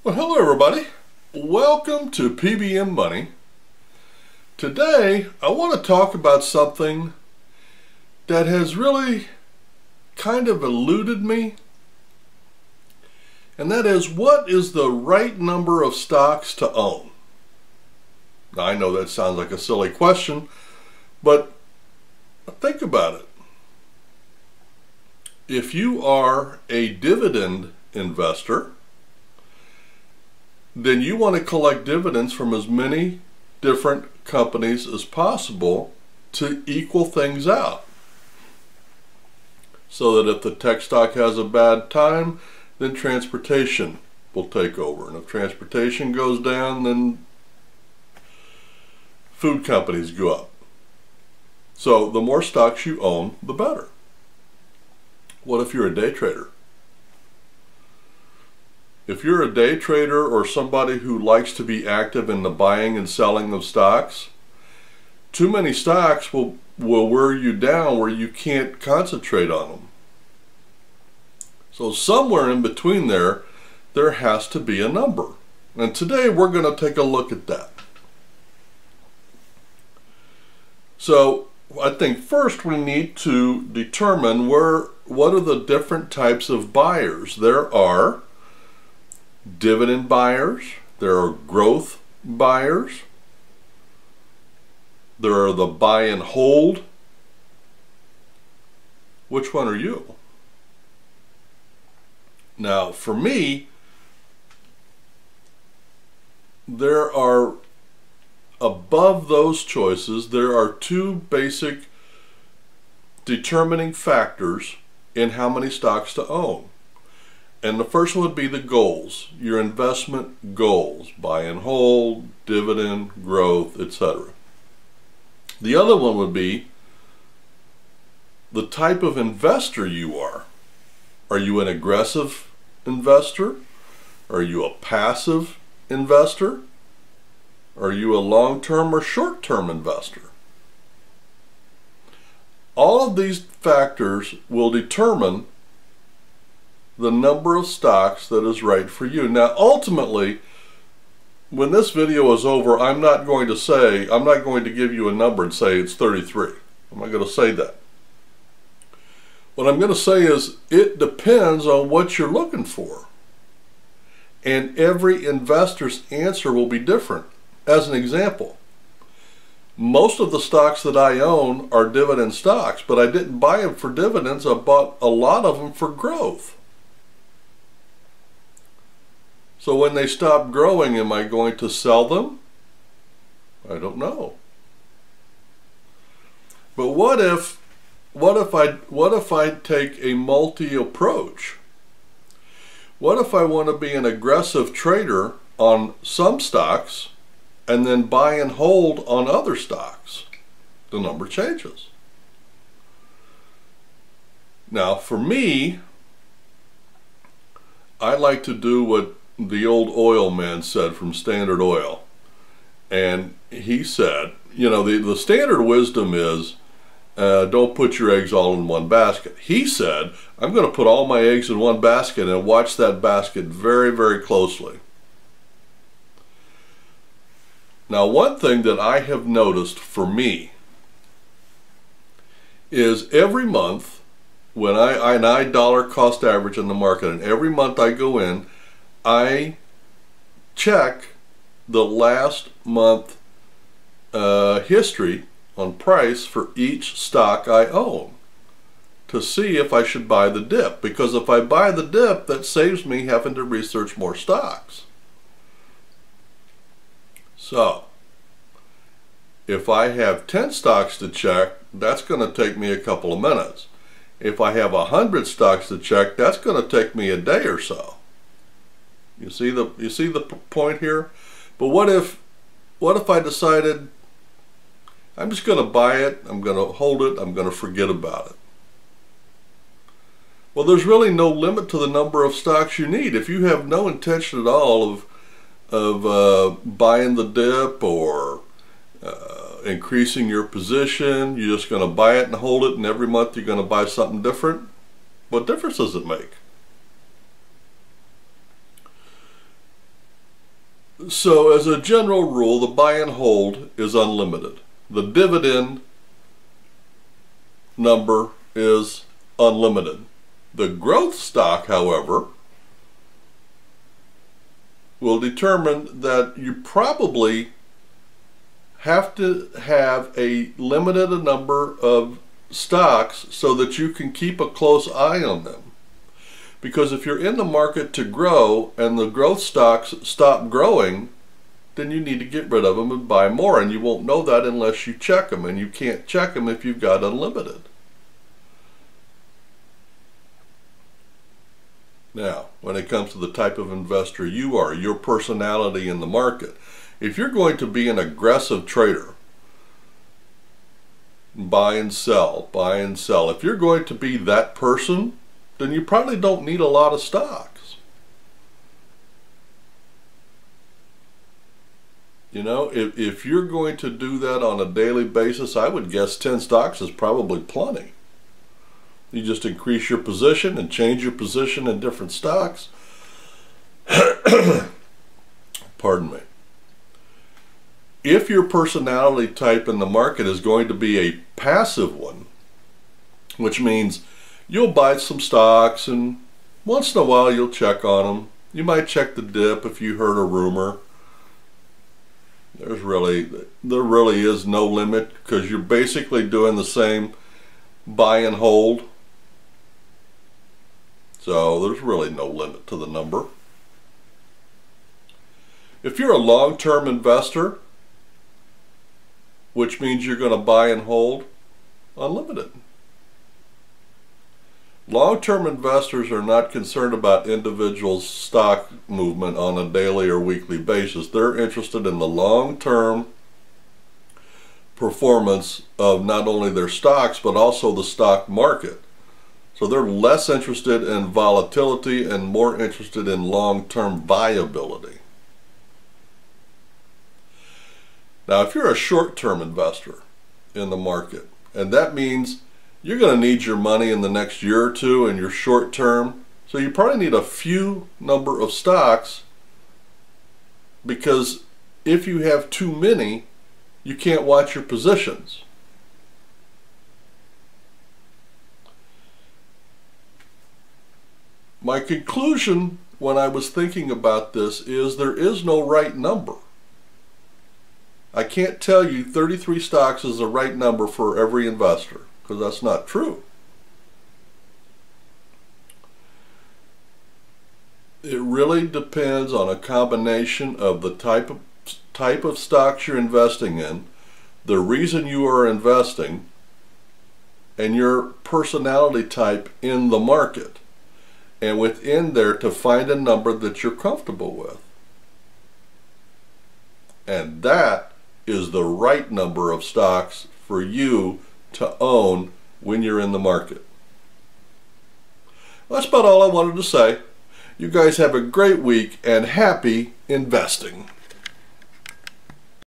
Well, hello everybody. Welcome to P.B.M. Money. Today, I want to talk about something that has really kind of eluded me. And that is, what is the right number of stocks to own? Now, I know that sounds like a silly question, but think about it. If you are a dividend investor, then you want to collect dividends from as many different companies as possible to equal things out. So that if the tech stock has a bad time, then transportation will take over. And if transportation goes down, then food companies go up. So the more stocks you own, the better. What if you're a day trader? If you're a day trader or somebody who likes to be active in the buying and selling of stocks, too many stocks will wear you down where you can't concentrate on them. So somewhere in between there has to be a number. And today we're going to take a look at that. So I think first we need to determine what are the different types of buyers. There are dividend buyers, there are growth buyers, there are the buy and hold. Which one are you? Now, for me, there are, above those choices, there are two basic determining factors in how many stocks to own. And the first one would be the goals, your investment goals, buy and hold, dividend, growth, etc. The other one would be the type of investor you are. Are you an aggressive investor? Are you a passive investor? Are you a long-term or short-term investor? All of these factors will determine the number of stocks that is right for you. Now, ultimately, when this video is over, I'm not going to give you a number and say it's 33. I'm not going to say that. What I'm going to say is it depends on what you're looking for. And every investor's answer will be different. As an example, most of the stocks that I own are dividend stocks, but I didn't buy them for dividends. I bought a lot of them for growth. So when they stop growing, am I going to sell them? I don't know. But what if I take a multi-approach? What if I want to be an aggressive trader on some stocks and then buy and hold on other stocks? The number changes. Now, for me, I like to do what the old oil man said from Standard Oil. And he said, you know, the standard wisdom is don't put your eggs all in one basket. He said, I'm going to put all my eggs in one basket and watch that basket very, very closely. Now, one thing that I have noticed for me is every month when I dollar cost average in the market, and every month I go in, I check the last month history on price for each stock I own to see if I should buy the dip. Because if I buy the dip, that saves me having to research more stocks. So, if I have 10 stocks to check, that's going to take me a couple of minutes. If I have 100 stocks to check, that's going to take me a day or so. You see the point here? But what if I decided I'm just going to buy it, I'm going to hold it, I'm going to forget about it? Well, there's really no limit to the number of stocks you need. If you have no intention at all of buying the dip or increasing your position, you're just going to buy it and hold it, and every month you're going to buy something different, what difference does it make? So as a general rule, the buy and hold is unlimited. The dividend number is unlimited. The growth stock, however, will determine that you probably have to have a limited number of stocks so that you can keep a close eye on them. Because if you're in the market to grow and the growth stocks stop growing, then you need to get rid of them and buy more, and you won't know that unless you check them, and you can't check them if you've got unlimited. Now, when it comes to the type of investor you are, your personality in the market, if you're going to be an aggressive trader, buy and sell, if you're going to be that person, then you probably don't need a lot of stocks. You know, if you're going to do that on a daily basis, I would guess 10 stocks is probably plenty. You just increase your position and change your position in different stocks. Pardon me. If your personality type in the market is going to be a passive one, which means you'll buy some stocks and once in a while you'll check on them. You might check the dip if you heard a rumor. There really is no limit, because you're basically doing the same buy and hold. So there's really no limit to the number. If you're a long-term investor, which means you're going to buy and hold, unlimited. Long-term investors are not concerned about individual stock movement on a daily or weekly basis. They're interested in the long-term performance of not only their stocks, but also the stock market. So they're less interested in volatility and more interested in long-term viability. Now, if you're a short-term investor in the market, and that means you're going to need your money in the next year or two and you're short term, so you probably need a few number of stocks, because if you have too many, you can't watch your positions. My conclusion when I was thinking about this is there is no right number. I can't tell you 33 stocks is the right number for every investor, because that's not true. It really depends on a combination of the type of stocks you're investing in, the reason you are investing, and your personality type in the market. And within there, to find a number that you're comfortable with. And that is the right number of stocks for you to own when you're in the market. That's about all I wanted to say. You guys have a great week and happy investing.